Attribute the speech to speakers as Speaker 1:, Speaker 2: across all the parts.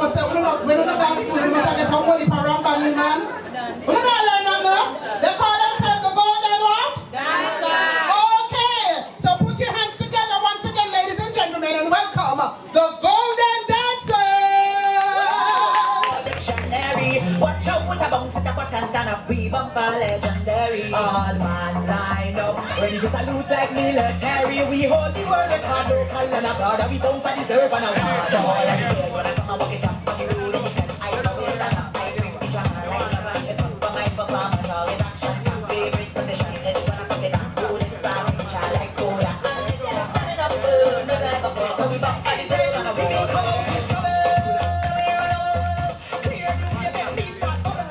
Speaker 1: know, say, we don't dance with them, they come with it around by you, man. We don't learn them, no? They call themselves the golden what? Dancer. Okay, so put your hands together once again, ladies and gentlemen, and welcome the golden dancers.
Speaker 2: Dictionary, watch out with a bounce at the bus and stand up, we bumper legendary. All man line up, ready to salute like military. We hold the world record, local and abroad, and we bound for deserve and award. All I hear when I come and walk it up, on the road and I always stand up, I drink the shot, I never get up for my performance, always action, favorite position, it's when I put it on, hold it down, reach out like cola. Standing up, never ever fall, cause we bound for deserve and award. Come on, push trouble, clear, clear, clear, please start over.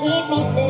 Speaker 3: Keep me safe.